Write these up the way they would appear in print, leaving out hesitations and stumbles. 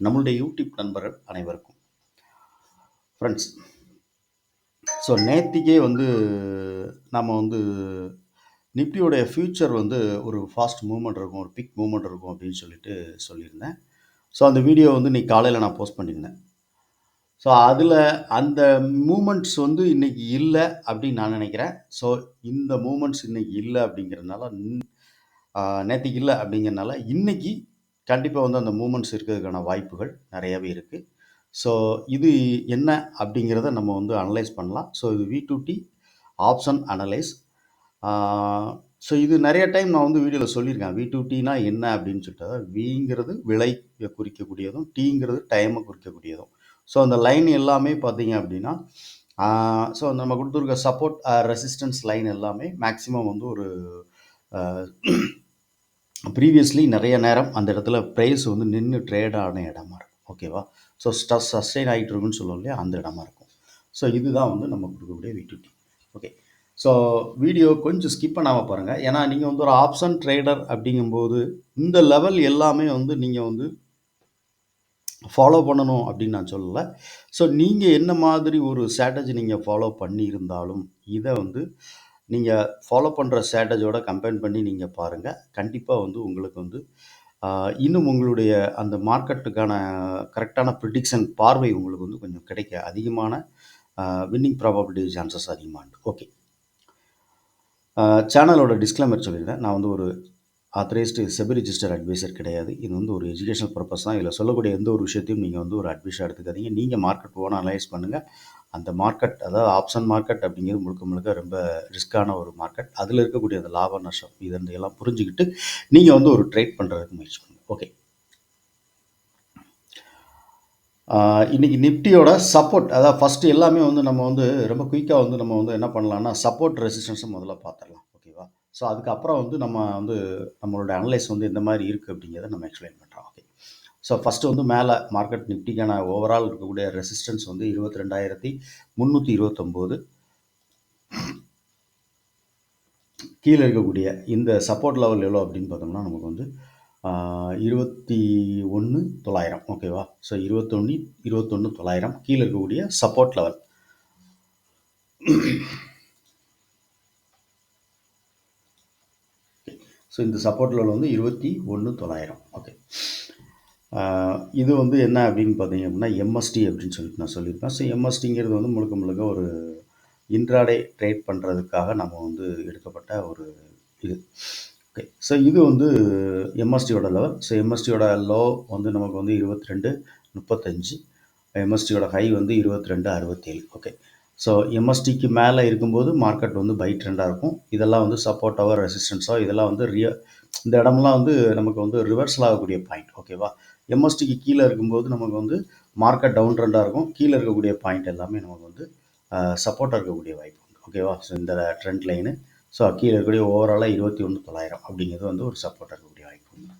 நம்மளுடைய யூடியூப் நண்பர்கள் அனைவருக்கும் ஃப்ரெண்ட்ஸ். ஸோ நேத்திக்கே நம்ம நிஃப்டியோடைய ஃப்யூச்சர் ஒரு ஃபாஸ்ட் மூவ்மெண்ட் இருக்கும், ஒரு பிக் மூவ்மெண்ட் இருக்கும் அப்படின்னு சொல்லியிருந்தேன். ஸோ அந்த வீடியோ இன்னைக்கு காலையில் நான் போஸ்ட் பண்ணியிருந்தேன். ஸோ அதில் அந்த மூமெண்ட்ஸ் இன்னைக்கு இல்லை அப்படின்னு நான் நினைக்கிறேன். ஸோ இந்த மூமெண்ட்ஸ் இன்னைக்கு இல்லை அப்படிங்கிறதுனால, நேத்திக்கு இல்லை அப்படிங்கிறதுனால இன்னைக்கு கண்டிப்பாக அந்த மூமெண்ட்ஸ் இருக்கிறதுக்கான வாய்ப்புகள் நிறையவே இருக்குது. ஸோ இது என்ன அப்படிங்கிறத நம்ம அனலைஸ் பண்ணலாம். ஸோ இது V2T ஆப்ஷன் அனலைஸ். ஸோ இது நிறைய டைம் நான் வீடியோவில் சொல்லியிருக்கேன். V2Tனா என்ன அப்படின்னு சொல்லிட்டு, விங்கிறது விலை குறிக்கக்கூடியதும், டீங்கிறது டைமை குறிக்கக்கூடியதும். ஸோ அந்த லைன் எல்லாமே பார்த்தீங்க அப்படின்னா, ஸோ நம்ம கொடுத்துருக்க சப்போர்ட் ரெசிஸ்டன்ஸ் லைன் எல்லாமே மேக்ஸிமம் ஒரு ப்ரீவியஸ்லி நிறைய நேரம் அந்த இடத்துல ப்ரைஸ் நின்று ட்ரேட் ஆன இடமா இருக்கும். ஓகேவா? ஸோ சஸ்டெயின் ஆகிட்டு இருக்குன்னு சொல்லுவோம் இல்லையா, அந்த இடமா இருக்கும். ஸோ இதுதான் நம்ம கொடுக்கக்கூடிய V2T. ஓகே. ஸோ வீடியோ கொஞ்சம் ஸ்கிப் பண்ணாமல் பாருங்கள். ஏன்னா நீங்கள் ஒரு ஆப்ஷன் ட்ரேடர் அப்படிங்கும்போது இந்த லெவல் எல்லாமே நீங்கள் ஃபாலோ பண்ணணும் அப்படின்னு நான் சொல்லலை. ஸோ நீங்கள் என்ன மாதிரி ஒரு ஸ்ட்ராட்டஜி நீங்கள் ஃபாலோ பண்ணி இருந்தாலும் இதை நீங்கள் ஃபாலோ பண்ணுற ஸ்ட்ராட்டஜியோட கம்பேர் பண்ணி நீங்கள் பாருங்கள். கண்டிப்பாக உங்களுக்கு இன்னும் உங்களுடைய அந்த மார்க்கெட்டுக்கான கரெக்டான ப்ரிடிக்ஷன் பார்வை உங்களுக்கு கொஞ்சம் கிடைக்க அதிகமான வின்னிங் ப்ராபபிலிட்டி சான்சஸ் அதிகமாக. ஓகே. சேனலோட டிஸ்க்ளைமர் சொல்லியிருந்தேன். நான் ஒரு ஆத்தரைஸ்டு செபி ரிஜிஸ்டர் அட்வைசர் கிடையாது. இது ஒரு எஜுகேஷனல் பர்பஸ் தான். இதில் சொல்லக்கூடிய எந்த ஒரு விஷயத்தையும் நீங்கள் ஒரு அட்வைஸாக எடுத்துக்காதீங்க. நீங்கள் மார்க்கெட் போனால் அனலைஸ் பண்ணுங்கள். அந்த மார்க்கெட், அதாவது ஆப்ஷன் மார்க்கெட் அப்படிங்கிறது முழுக்க ரொம்ப ரிஸ்க்கான ஒரு மார்க்கெட். அதில் இருக்கக்கூடிய அந்த லாப நஷ்டம் இதெல்லாம் புரிஞ்சுக்கிட்டு நீங்கள் ஒரு ட்ரேட் பண்ணுறதுக்கு முயற்சி பண்ணுங்கள். ஓகே. இன்றைக்கி நிஃப்டியோட சப்போர்ட், அதாவது ஃபஸ்ட்டு எல்லாமே நம்ம ரொம்ப குயிக்காக நம்ம என்ன பண்ணலான்னா சப்போர்ட் ரெசிஸ்டன்ஸை முதல்ல பார்த்துடலாம். ஓகேவா? ஸோ அதுக்கப்புறம் நம்ம நம்மளோட அனலைஸ் எந்த மாதிரி இருக்குது அப்படிங்கிறத நம்ம எக்ஸ்பிளைன் பண்ணுறோம். ஓகே. ஸோ ஃபஸ்ட்டு மேலே மார்க்கெட் நிஃப்டிக்கான ஓவரால் இருக்கக்கூடிய ரெசிஸ்டன்ஸ் 22,329. கீழே இருக்கக்கூடிய இந்த சப்போர்ட் லெவல் எவ்வளோ அப்படின்னு பார்த்தோம்னா நமக்கு 21,900. ஓகேவா? ஸோ 21,900 கீழே இருக்கக்கூடிய சப்போர்ட் லெவல். ஸோ இந்த சப்போர்ட் லெவல் 21,900. ஓகே. இது என்ன அப்படின்னு பார்த்தீங்க அப்படின்னா MST அப்படின்னு சொல்லிட்டு நான் சொல்லியிருப்பேன். ஸோ MSTங்கிறது முழுக்க ஒரு இன்ட்ராடே ட்ரேட் பண்ணுறதுக்காக நம்ம எடுக்கப்பட்ட ஒரு இது. ஓகே. ஸோ இது MSTயோட லெவல். ஸோ MSTயோட லோ நமக்கு 22,35. MSTயோட ஹை 22,67. ஓகே. ஸோ MSTக்கு மேலே இருக்கும்போது மார்க்கெட் பை ட்ரெண்டாக இருக்கும். இதெல்லாம் சப்போர்ட்டாவோ ரெசிஸ்டன்ஸோ இதெல்லாம் இந்த இடம்லாம் நமக்கு ரிவர்சல் ஆகக்கூடிய பாயிண்ட். ஓகேவா? MSTக்கு கீழே இருக்கும்போது நமக்கு மார்க்கெட் டவுன் ட்ரெண்டாக இருக்கும். கீழே இருக்கக்கூடிய பாயிண்ட் எல்லாமே நமக்கு சப்போர்ட்டாக இருக்கக்கூடிய வாய்ப்பு உண்டு. ஓகேவா? ஸோ இந்த ட்ரெண்ட் லைனு. ஸோ கீழே இருக்கக்கூடிய ஓவராலாக 21,900 அப்படிங்கிறது ஒரு சப்போர்ட்டாக இருக்கக்கூடிய வாய்ப்பு உண்டு.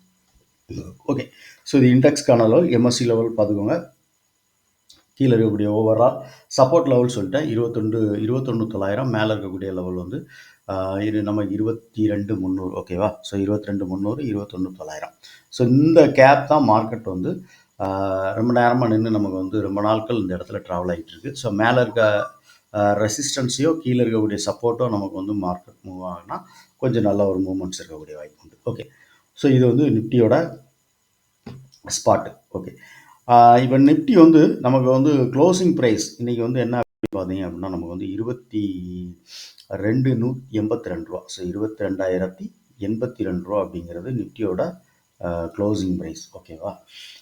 ஓகே. ஸோ இது இண்டெக்ஸ்க்கான லெவல். MSC லெவல் பார்த்துக்கோங்க. கீழே இருக்கக்கூடிய ஓவரால் சப்போர்ட் லெவல் சொல்லிட்டேன் 21,900. மேலே இருக்கக்கூடிய லெவல் இது நம்ம 22,300. ஓகேவா? ஸோ 22,300, 21,900. ஸோ இந்த கேப் தான் மார்க்கெட் ரொம்ப நேரமாக நின்று நமக்கு ரொம்ப நாட்கள் இந்த இடத்துல ட்ராவல் ஆகிட்டு இருக்கு. ஸோ மேலே இருக்க ரெசிஸ்டன்ஸையோ கீழே இருக்கக்கூடிய சப்போர்ட்டோ நமக்கு மார்க்கெட் மூவ் ஆகுனா கொஞ்சம் நல்ல ஒரு மூவ்மெண்ட்ஸ் இருக்கக்கூடிய வாய்ப்பு உண்டு. ஓகே. ஸோ இது நிஃப்டியோட ஸ்பாட்டு. ஓகே. இப்போ நிஃப்டி நமக்கு க்ளோசிங் ப்ரைஸ் இன்றைக்கி என்ன அப்படின்னு பார்த்தீங்க அப்படின்னா நமக்கு 22,182 ரூபா. ஸோ 22,082 ரூபா அப்படிங்கிறது நிஃப்டியோட க்ளோசிங் ப்ரைஸ். ஓகேவா?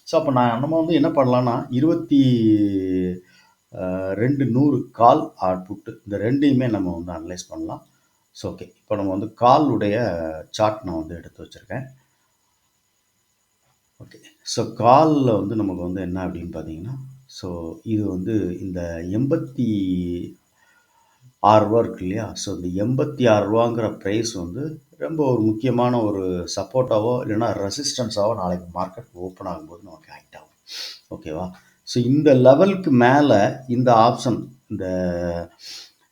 ஸோ அப்போ நம்ம என்ன பண்ணலான்னா 22,100 கால் ஆர் புட்டு இந்த ரெண்டையுமே நம்ம அனலைஸ் பண்ணலாம். So okay. இப்போ நம்ம காலுடைய சார்ட் நான் எடுத்து வச்சுருக்கேன். ஓகே. ஸோ காலில் நமக்கு என்ன அப்படின்னு பார்த்தீங்கன்னா, ஸோ இது இந்த 86 ரூபா இருக்கு இல்லையா? ஸோ இந்த 86 ரூபாங்கிற ப்ரைஸ் ரொம்ப ஒரு முக்கியமான ஒரு சப்போர்ட்டாவோ இல்லைன்னா ரெசிஸ்டன்ஸாவோ நாளைக்கு மார்க்கெட் ஓப்பன் ஆகும்போது நமக்கு ஆக்ட் ஆகும். ஓகேவா? ஸோ இந்த லெவலுக்கு மேலே இந்த ஆப்ஷன், இந்த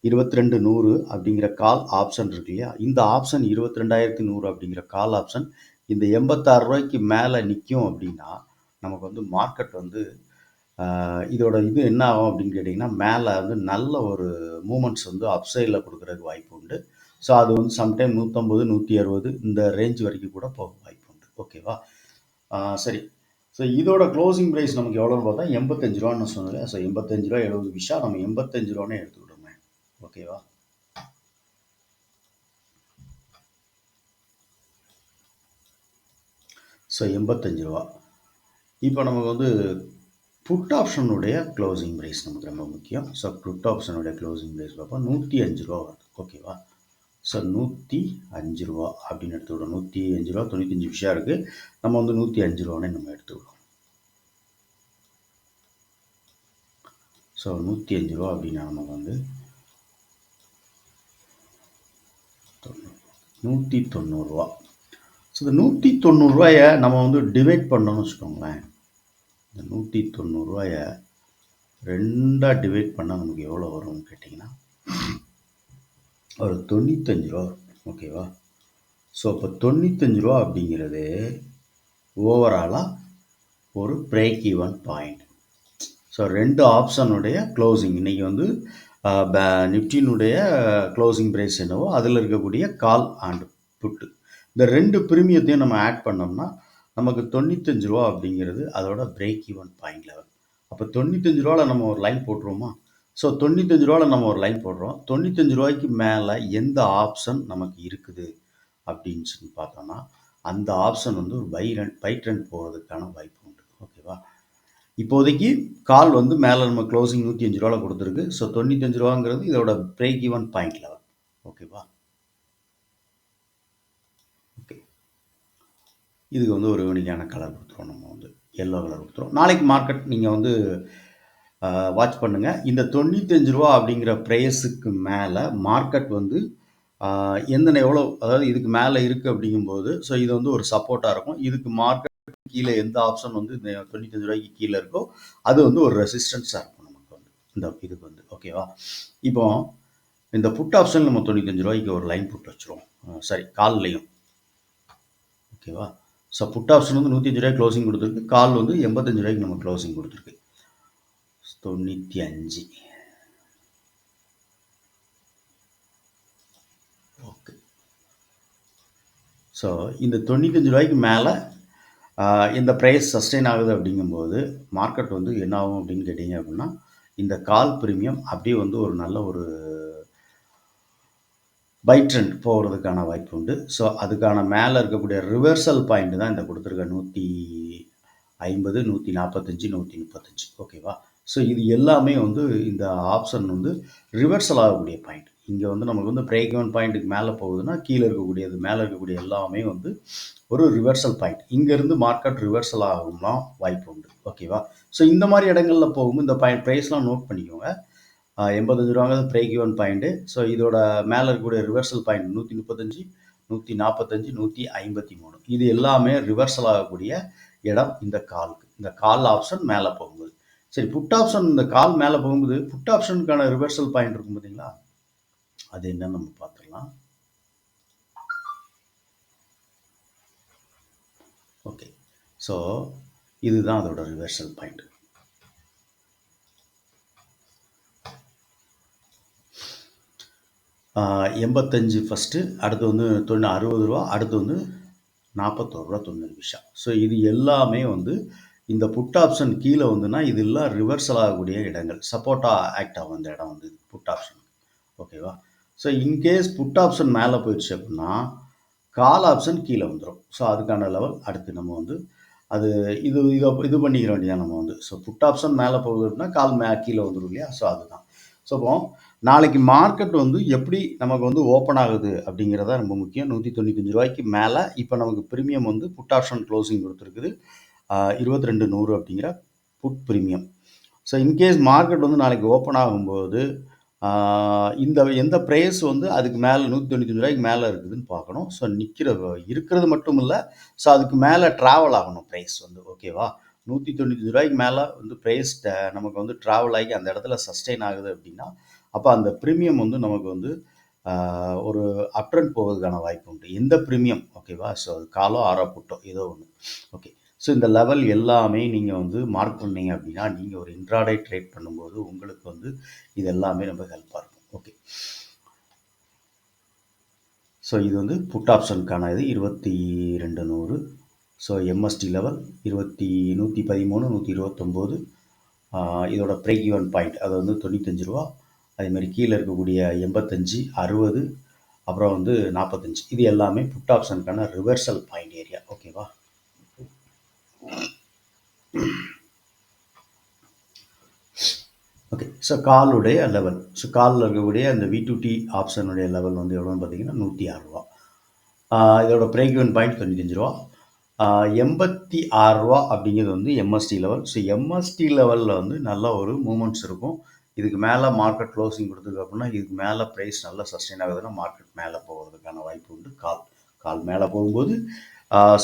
22,100 அப்படிங்கிற கால் ஆப்ஷன் இருக்கு இல்லையா? இந்த ஆப்ஷன் 22,100 அப்படிங்கிற கால் ஆப்ஷன் இந்த 86 ரூபாய்க்கு மேலே நிற்கும் அப்படின்னா நமக்கு வந்து மார்க்கெட் வந்து இதோட இது என்ன ஆகும் அப்படின்னு கேட்டிங்கன்னா, மேலே வந்து நல்ல ஒரு மூமெண்ட்ஸ் வந்து அப் சைடில் கொடுக்குறதுக்கு வாய்ப்பு உண்டு. ஸோ அது வந்து சம்டைம் 150, 160 இந்த ரேஞ்ச் வரைக்கும் கூட போக வாய்ப்பு உண்டு. ஓகேவா? சரி. ஸோ இதோட க்ளோசிங் ப்ரைஸ் நமக்கு எவ்வளோன்னு பார்த்தா ரூ. 85 நான் சொன்னேன். ஸோ ரூ. 85 70 பைசா நம்ம ரூ. 85 எடுத்துக்கிட்டோமே. ஓகேவா? ஸோ ரூ. 85. இப்போ நமக்கு வந்து புட் ஆப்ஷனுடைய க்ளோசிங் ப்ரைஸ் நமக்கு ரொம்ப முக்கியம். ஸோ புட் ஆப்ஷனுடைய க்ளோசிங் ப்ரைஸ் பார்ப்போம். ரூ. 105 வருது. ஓகேவா? ஸோ ரூ. 105 அப்படின்னு எடுத்துக்கிட்டோம். ரூ. 105 95 பைசா இருக்குது. நம்ம வந்து ரூ. 105 நம்ம எடுத்துக்கிட்டோம். ஸோ ரூ. 105 அப்படின்னா நமக்கு வந்து 190. ஸோ இந்த 190 நம்ம வந்து டிவைட் பண்ணோம்னு வச்சுக்கோங்களேன். இந்த 190 2ஆக டிவைட் பண்ணால் நமக்கு எவ்வளோ வரும்னு கேட்டிங்கன்னா ஒரு 95 வரும். ஓகேவா? ஸோ இப்போ 95 அப்படிங்கிறது ஓவராலாக ஒரு பிரேக் ஈவன் பாயிண்ட். ஸோ 2 ஆப்ஷனுடைய க்ளோசிங் இன்றைக்கி வந்து நிஃப்டினுடைய க்ளோசிங் ப்ரைஸ் என்னவோ அதில் இருக்கக்கூடிய கால் அண்ட் புட்டு இந்த 2 ப்ரீமியத்தையும் நம்ம ஆட் பண்ணோம்னா நமக்கு 95 அப்படிங்கிறது அதோட பிரேக் ஈவன் பாயிண்ட் லெவல். அப்போ 95 நம்ம ஒரு லைன் போட்டுருவோமா? ஸோ 95 நம்ம ஒரு லைன் போடுறோம். 95 மேலே எந்த ஆப்ஷன் நமக்கு இருக்குது அப்படின்னு சொல்லி பார்த்தோம்னா அந்த ஆப்ஷன் வந்து ஒரு பை ட்ரெண்ட் போகிறதுக்கான வாய்ப்பு உண்டு. ஓகேவா? இப்போதைக்கு கால் வந்து மேலே நம்ம க்ளோசிங் 105 கொடுத்துருக்கு. ஸோ 95 இதோட பிரேக் ஈவன் பாயிண்ட் லெவல். ஓகேவா? ஓகே. இதுக்கு வந்து ஒரு யூனிக்கான கலர் கொடுத்துருவோம். நம்ம வந்து எல்லோ கலர் கொடுத்துருவோம். நாளைக்கு மார்க்கெட் நீங்கள் வந்து வாட்ச் பண்ணுங்கள். இந்த 95 அப்படிங்கிற ப்ரைஸுக்கு மேலே மார்க்கெட் வந்து எவ்வளோ அதாவது இதுக்கு மேலே இருக்குது அப்படிங்கும்போது ஸோ இது வந்து ஒரு சப்போர்ட்டாக இருக்கும். இதுக்கு மார்க்கெட் கீழே எந்த ஆப்ஷன் வந்து இந்த 95 கீழே இருக்கோ அது வந்து ஒரு ரெசிஸ்டன்ஸாக இருக்கும் நமக்கு வந்து இந்த இதுக்கு வந்து. ஓகேவா? இப்போ இந்த புட் ஆப்ஷன் நம்ம 95 ஒரு லைன் போட்டு வச்சுருவோம். சரி, கால்லையும். ஓகேவா? ஸோ புட் ஆப்ஷன் வந்து 105 க்ளோசிங் கொடுத்துருக்கு. கால் வந்து 85 நம்ம க்ளோசிங் கொடுத்துருக்கு. 95. ஓகே. ஸோ இந்த 95 மேலே இந்த ப்ரைஸ் சஸ்டெயின் ஆகுது அப்படிங்கும்போது மார்க்கெட் வந்து என்ன ஆகும் அப்படின்னு கேட்டிங்க அப்படின்னா இந்த கால் ப்ரீமியம் அப்படியே வந்து ஒரு நல்ல ஒரு பை ட்ரெண்ட் போகிறதுக்கான வாய்ப்பு உண்டு. ஸோ அதுக்கான மேலே இருக்கக்கூடிய ரிவர்சல் பாயிண்ட் தான் இந்த கொடுத்துருக்க 150, 145, 135. ஓகேவா? ஸோ இது எல்லாமே வந்து இந்த ஆப்ஷன் வந்து ரிவர்சல் ஆகக்கூடிய பாயிண்ட். இங்கே வந்து நமக்கு வந்து பிரேக் ஈவன் பாயிண்ட்டுக்கு மேலே போகுதுன்னா கீழே இருக்கக்கூடியது மேலே இருக்கக்கூடிய எல்லாமே வந்து ஒரு ரிவர்சல் பாயிண்ட். இங்கேருந்து மார்க்கெட் ரிவர்சல் ஆகும்லாம் வாய்ப்பு உண்டு. ஓகேவா? ஸோ இந்த மாதிரி இடங்களில் போகும்போது இந்த ப்ரைஸ்லாம் நோட் பண்ணிக்கோங்க. 85 பிரேக் ஈவன் பாயிண்ட்டு. ஸோ இதோட மேலே இருக்கக்கூடிய ரிவர்சல் பாயிண்ட் 135, 145, 153. இது எல்லாமே ரிவர்சல் ஆகக்கூடிய இடம் இந்த காலுக்கு. இந்த கால் ஆப்ஷன் மேலே போகும்போது. சரி, புட் ஆப்ஷன் இந்த கால் மேலே போகும்போது புட் ஆப்ஷனுக்கான ரிவர்சல் பாயிண்ட் இருக்கும் பார்த்தீங்களா? அது என்னன்னு நம்ம பார்த்துடலாம். ஓகே. ஸோ இதுதான் அதோட ரிவர்சல் பாயிண்ட். எண்பத்தஞ்சு ஃபஸ்ட்டு, அடுத்து வந்து 60 அடுத்து வந்து 41 90 ஸோ இது எல்லாமே வந்து இந்த புட் ஆப்ஷன் கீழே வந்துன்னா இதெல்லாம் ரிவர்சல் ஆகக்கூடிய இடங்கள். சப்போர்ட்டாக ஆக்ட் ஆகும் இந்த இடம் வந்து புட் ஆப்ஷன். ஓகேவா? ஸோ இன்கேஸ் புட் ஆப்ஷன் மேலே போயிடுச்சு அப்படின்னா கால் ஆப்ஷன் கீழே வந்துடும். ஸோ அதுக்கான லெவல் அடுத்து நம்ம வந்து அது இது பண்ணிக்கிற வேண்டியதான் நம்ம வந்து. ஸோ புட் ஆப்ஷன் மேலே போகுது அப்படின்னா கால் கீழே வந்துடும் இல்லையா? ஸோ அதுதான். ஸோ இப்போ நாளைக்கு மார்க்கெட் வந்து எப்படி நமக்கு வந்து ஓப்பன் ஆகுது அப்படிங்கிறத ரொம்ப முக்கியம். 195 மேலே இப்போ நமக்கு ப்ரீமியம் வந்து புட் ஆப்ஷன் க்ளோசிங் கொடுத்துருக்குது 22,100 அப்படிங்கிற put premium. So in case market வந்து நாளைக்கு ஓப்பன் ஆகும்போது இந்த எந்த ப்ரைஸ் வந்து அதுக்கு மேலே 195 மேலே இருக்குதுன்னு பார்க்கணும். ஸோ இருக்கிறது மட்டும் இல்லை, ஸோ அதுக்கு மேலே ட்ராவல் ஆகணும் ப்ரைஸ் வந்து. ஓகேவா? 195 மேலே வந்து ப்ரைஸ் நமக்கு வந்து ட்ராவல் ஆகி அந்த இடத்துல சஸ்டெயின் ஆகுது அப்படின்னா அப்போ அந்த ப்ரீமியம் வந்து நமக்கு வந்து ஒரு அப்ட்ரெண்ட் போகிறதுக்கான வாய்ப்பு உண்டு. எந்த ப்ரீமியம்? ஓகேவா? ஸோ அது காலோ ஆரோ புட்டோ ஏதோ ஒன்று. ஓகே. ஸோ இந்த லெவல் எல்லாமே நீங்கள் வந்து மார்க் பண்ணீங்க அப்படின்னா நீங்கள் ஒரு இன்ட்ராடே ட்ரேட் பண்ணும்போது உங்களுக்கு வந்து இது எல்லாமே ரொம்ப ஹெல்ப்பாக இருக்கும். ஓகே, ஸோ இது வந்து புட் ஆப்ஷனுக்கான இது 2200. So MST level 113 129. இதோட பிரேக் ஈவன் பாயிண்ட் அது வந்து 95 ரூபா. அதேமாதிரி கீழே இருக்கக்கூடிய 85 60 அப்புறம் வந்து 45 இது எல்லாமே புட் ஆப்ஷனுக்கான ரிவர்சல் பாயிண்ட் ஏரியா. ஓகேவா? ஓகே, ஸோ காலுடைய லெவல், ஸோ காலில் இருக்கக்கூடிய அந்த V2T ஆப்ஷனுடைய லெவல் வந்து எவ்வளோன்னு பார்த்தீங்கன்னா 106 ரூபா. இதோட பிரேக் ஈவன் பாயிண்ட் 95 ரூபா. 86 ரூபா அப்படிங்கிறது வந்து எம்எஸ்டி லெவல். ஸோ எம்எஸ்டி லெவலில் வந்து நல்ல ஒரு மூமெண்ட்ஸ் இருக்கும். இதுக்கு மேலே மார்க்கெட் க்ளோசிங் கொடுத்துருக்கு அப்படின்னா இதுக்கு மேலே ப்ரைஸ் நல்லா சஸ்டெயின் ஆகுதுன்னா மார்க்கெட் மேலே போகிறதுக்கான வாய்ப்பு உண்டு. கால் மேலே போகும்போது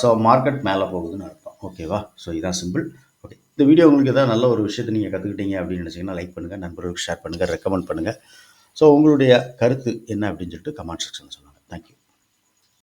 ஸோ மார்க்கெட் மேலே போகுதுன்னு அர்த்தம். ஓகேவா? ஸோ இதுதான் சிம்பிள். ஓகே, இந்த வீடியோ உங்களுக்கு எதாவது நல்ல ஒரு விஷயத்தை நீங்கள் கற்றுக்கிட்டீங்க அப்படின்னு நினச்சிங்கன்னா லைக் பண்ணுங்கள், நண்பர்களுக்கு ஷேர் பண்ணுங்கள், ரெக்கமெண்ட் பண்ணுங்கள். ஸோ உங்களுடைய கருத்து என்ன அப்படின்னு சொல்லிட்டு கமெண்ட் செக்ஷனில் சொல்லுங்கள். தேங்க்யூ.